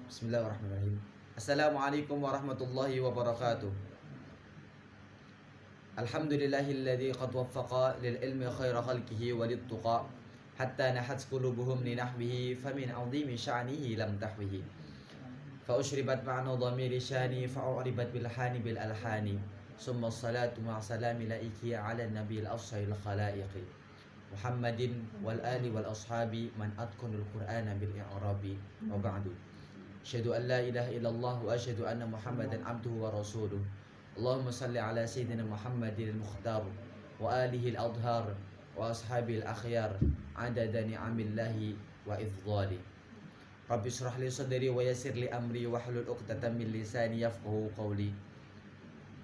Bismillahirrahmanirrahim. Assalamualaikum warahmatullahi wabarakatuh. Alhamdulillahilladzi qad waffaqa lil ilmi khaira khalqihi walid tuqa hatta nahat qulubuhum li nahwihi famin 'azimi sya'nihi lam tahwihi. Fa ushribat ma'na dhamiri syani fa uribat bil hani bil alhani. Summa salatu ma salami laiki 'ala nabiyil afsahil khalaiqi. Muhammadin wal ali wal ashabi man atqanul qur'ana bil i'rabi wa ba'du. Asyhadu an la ilaha illallah wa asyhadu anna Muhammadan abduhu wa rasuluh. Allahumma salli ala sayyidina Muhammadin al-mukhtar wa alihi al-adhar wa ashabi al-akhyar adada ni'amillahi wa idhdhali. Rabbi shrah li sadri wa yassir li amri wa hlul 'uqdatam min lisani yafqahu qawli.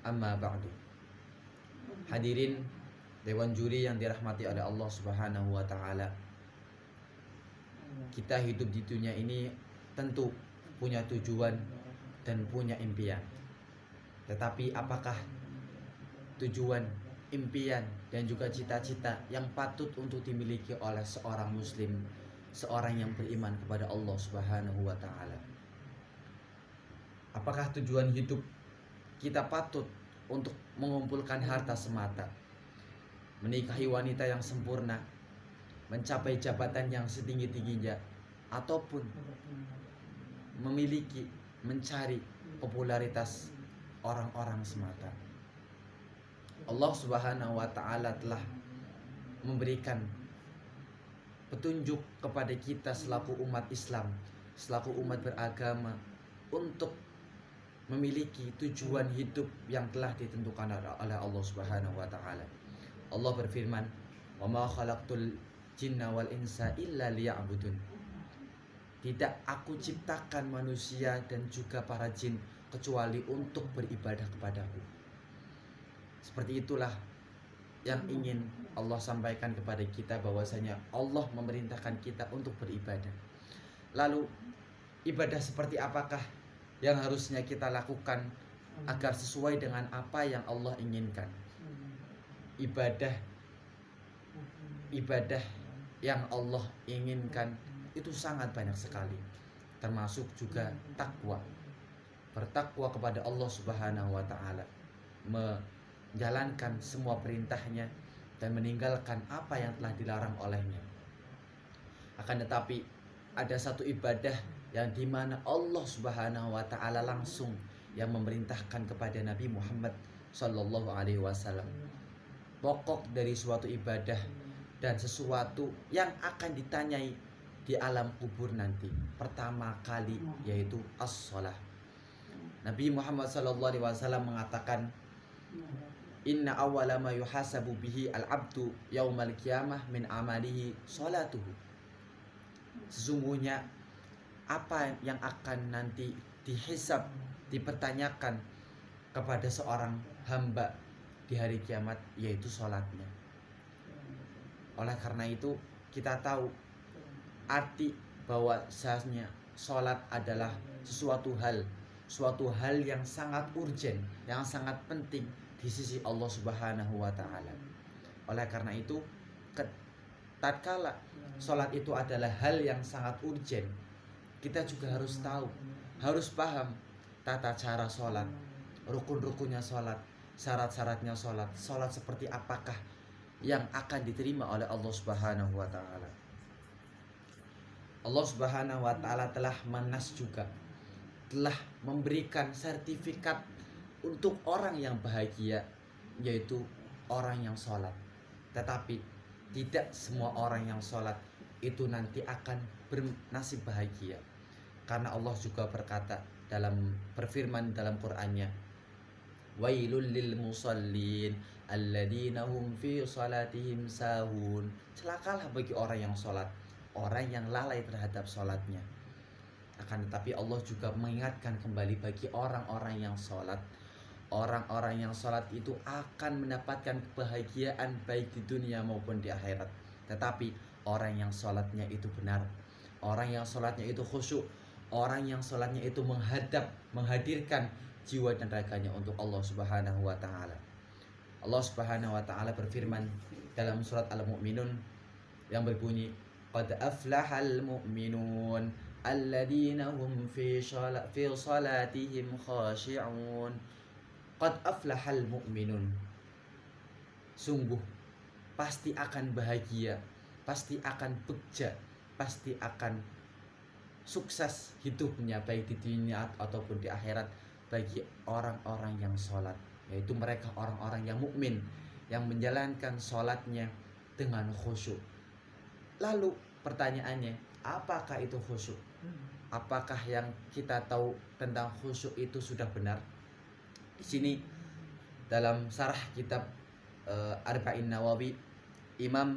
Amma ba'du. Hadirin dewan juri yang dirahmati oleh Allah Subhanahu wa taala. Kita hidup di dunia ini tentu punya tujuan dan punya impian. Tetapi apakah tujuan, impian, dan juga cita-cita yang patut untuk dimiliki oleh seorang muslim, seorang yang beriman kepada Allah Subhanahu wa taala? Apakah tujuan hidup kita patut untuk mengumpulkan harta semata, menikahi wanita yang sempurna, mencapai jabatan yang setinggi-tingginya, ataupun memiliki, mencari popularitas orang-orang semata? Allah Subhanahu wa taala telah memberikan petunjuk kepada kita selaku umat Islam, selaku umat beragama, untuk memiliki tujuan hidup yang telah ditentukan oleh Allah Subhanahu wa taala. Allah berfirman, "Wa ma khalaqtul jinna wal insa illa liya'budun." Tidak aku ciptakan manusia dan juga para jin kecuali untuk beribadah kepadaku. Seperti itulah yang ingin Allah sampaikan kepada kita, bahwasanya Allah memerintahkan kita untuk beribadah. Lalu ibadah seperti apakah yang harusnya kita lakukan agar sesuai dengan apa yang Allah inginkan? Ibadah yang Allah inginkan itu sangat banyak sekali, termasuk juga takwa. Bertakwa kepada Allah Subhanahu wa taala, menjalankan semua perintahnya dan meninggalkan apa yang telah dilarang olehnya. Akan tetapi ada satu ibadah yang dimana Allah Subhanahu wa taala langsung yang memerintahkan kepada Nabi Muhammad sallallahu alaihi wasallam. Pokok dari suatu ibadah dan sesuatu yang akan ditanyai di alam kubur nanti, pertama kali yaitu as-shalah. Nabi Muhammad sallallahu alaihi wasallam mengatakan, "Inna awwala ma yuhasabu bihi al-'abdu yaumal qiyamah min amalihi sholatuhu." Sesungguhnya apa yang akan nanti dihisab, dipertanyakan kepada seorang hamba di hari kiamat yaitu sholatnya. Oleh karena itu kita tahu arti bahwasanya sholat adalah suatu hal yang sangat urgen, yang sangat penting di sisi Allah Subhanahu wa taala. Oleh karena itu, tatkala sholat itu adalah hal yang sangat urgen, kita juga harus tahu, harus paham tata cara sholat, rukun-rukunnya sholat, syarat-syaratnya sholat, sholat seperti apakah yang akan diterima oleh Allah Subhanahu wa taala. Allah Subhanahu wa taala telah menas juga, telah memberikan sertifikat untuk orang yang bahagia, yaitu orang yang sholat. Tetapi tidak semua orang yang sholat itu nanti akan bernasib bahagia, karena Allah juga berkata berfirman dalam Qur'annya, "Wailul lil musallin alladzina hum fi salatihim sahun." Celakalah bagi orang yang sholat, orang yang lalai terhadap sholatnya. Akan tetapi Allah juga mengingatkan kembali bagi orang-orang yang sholat. Orang-orang yang sholat itu akan mendapatkan kebahagiaan baik di dunia maupun di akhirat. Tetapi orang yang sholatnya itu benar, orang yang sholatnya itu khusyuk, orang yang sholatnya itu menghadirkan jiwa dan raganya untuk Allah Subhanahu wa ta'ala. Allah Subhanahu wa ta'ala berfirman dalam surat Al-Mu'minun yang berbunyi, "Qad aflahal mu'minun alladzina hum fi salatihim khashi'un qad aflahal mu'minun. Sungguh pasti akan bahagia, pasti akan beja, pasti akan sukses hidupnya baik di dunia ataupun di akhirat bagi orang-orang yang sholat, yaitu mereka orang-orang yang mukmin yang menjalankan sholatnya dengan khusyuk. Lalu pertanyaannya, apakah itu khusyuk? Apakah yang kita tahu tentang khusyuk itu sudah benar? Di sini dalam sarah kitab Arba'in Nawawi, Imam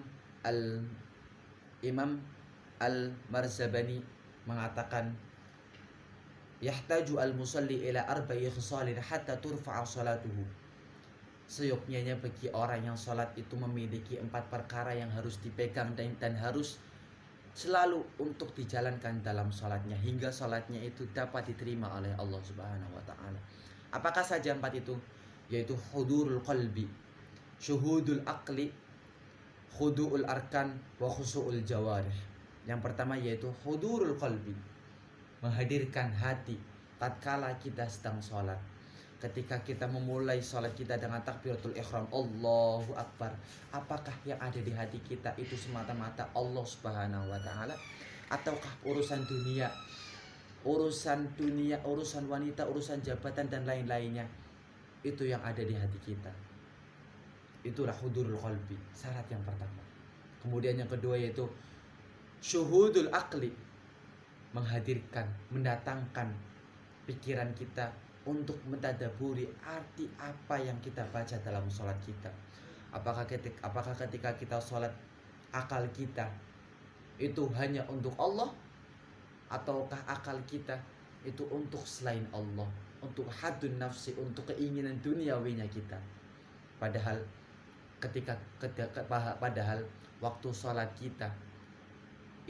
Al-Marzabani mengatakan, yahtaju al-musalli ila arba'i khisalin hatta turfa'a salatuhu. Seyogyanya bagi orang yang sholat itu memiliki 4 perkara yang harus dipegang dan harus selalu untuk dijalankan dalam sholatnya hingga sholatnya itu dapat diterima oleh Allah Subhanahu wa ta'ala. Apakah saja 4 itu? Yaitu hudurul qalbi, syuhudul aqli, khudu'ul arkan, wa khusu'ul jawarih. Yang pertama yaitu hudurul qalbi, menghadirkan hati tatkala kita sedang sholat. Ketika kita memulai sholat kita dengan takbiratul ihram, Allahu Akbar, apakah yang ada di hati kita itu semata-mata Allah Subhanahu wa ta'ala, ataukah urusan dunia, urusan wanita, urusan jabatan dan lain-lainnya, itu yang ada di hati kita. Itulah hudurul qalbi, syarat yang pertama. Kemudian yang kedua yaitu syuhudul aqli, menghadirkan, mendatangkan pikiran kita untuk mentadaburi arti apa yang kita baca dalam sholat kita. Apakah ketika kita sholat akal kita itu hanya untuk Allah, ataukah akal kita itu untuk selain Allah, untuk hadun nafsi, untuk keinginan duniawinya kita. Padahal padahal waktu sholat kita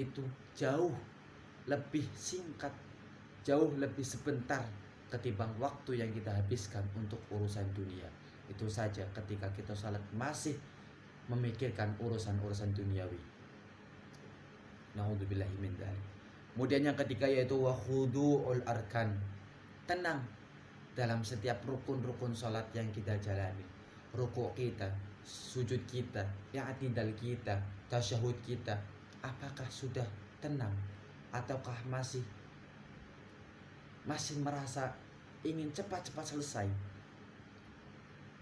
itu jauh lebih singkat, jauh lebih sebentar ketimbang waktu yang kita habiskan untuk urusan dunia. Itu saja ketika kita sholat masih memikirkan urusan-urusan duniawi. Na'udzubillahi min dzalik. Kemudian yang ketiga yaitu wa khudu'ul arkan, tenang dalam setiap rukun-rukun sholat yang kita jalani. Ruku' kita, sujud kita, i'tidal kita, tasyahud kita, apakah sudah tenang ataukah masih merasa ingin cepat-cepat selesai?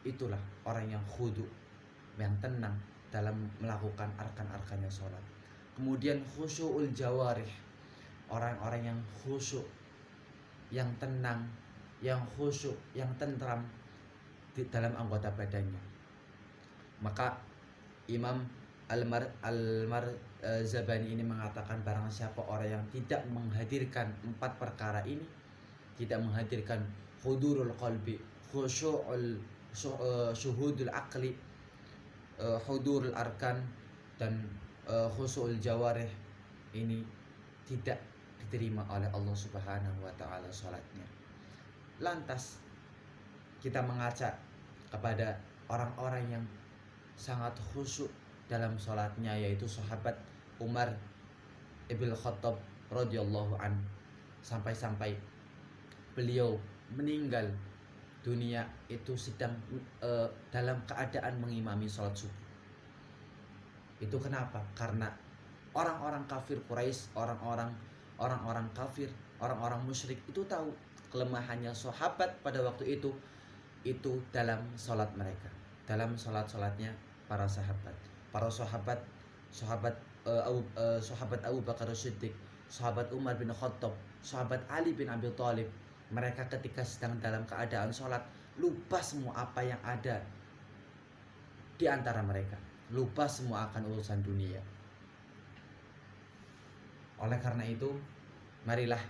Itulah orang yang khudu, yang tenang dalam melakukan arkan-arkannya sholat. Kemudian khusyu'ul jawarih, orang-orang yang khusyuk, yang tenang, yang khusyuk, yang tentram di dalam anggota badannya. Maka Imam Al-Marzabani ini mengatakan, barang siapa orang yang tidak menghadirkan 4 perkara ini, tidak menghadirkan hudurul qalbi, syuhudul aqli, hudurul arkan, dan khusyu'ul jawarih, ini tidak diterima oleh Allah Subhanahu wa ta'ala sholatnya. Lantas kita mengajak kepada orang-orang yang sangat khusyuk dalam sholatnya, yaitu sahabat Umar ibn Khattab radhiyallahu an, sampai-sampai beliau meninggal dunia itu sedang dalam keadaan mengimami sholat subuh. Itu kenapa? Karena orang-orang kafir Quraisy, orang-orang kafir, orang-orang musyrik itu tahu kelemahannya sahabat pada waktu itu dalam sholat mereka, dalam sholatnya para sahabat. Para sahabat Abu Bakar Siddiq, sahabat Umar bin Khattab, sahabat Ali bin Abi Thalib, mereka ketika sedang dalam keadaan sholat lupa semua apa yang ada di antara mereka, lupa semua akan urusan dunia. Oleh karena itu, marilah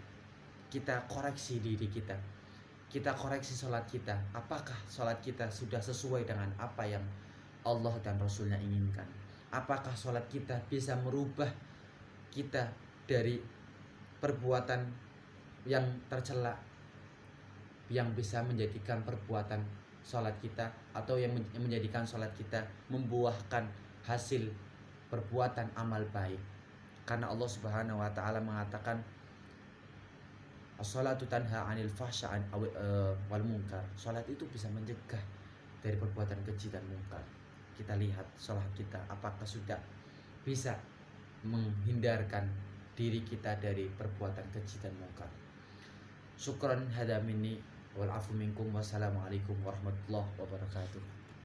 kita koreksi diri kita. Kita koreksi sholat kita. Apakah sholat kita sudah sesuai dengan apa yang Allah dan Rasulnya inginkan? Apakah sholat kita bisa merubah kita dari perbuatan yang tercela, yang bisa menjadikan perbuatan sholat kita, atau yang menjadikan sholat kita membuahkan hasil perbuatan amal baik? Karena Allah Subhanahu wa ta'ala mengatakan, As-salatu tanha 'anil fahsya'i wal munkar. Salat itu bisa mencegah dari perbuatan keji dan mungkar. Kita lihat salat kita apakah sudah bisa menghindarkan diri kita dari perbuatan keji dan mungkar. Syukran hada minni wal afu minkum. Wassalamualaikum warahmatullahi wabarakatuh.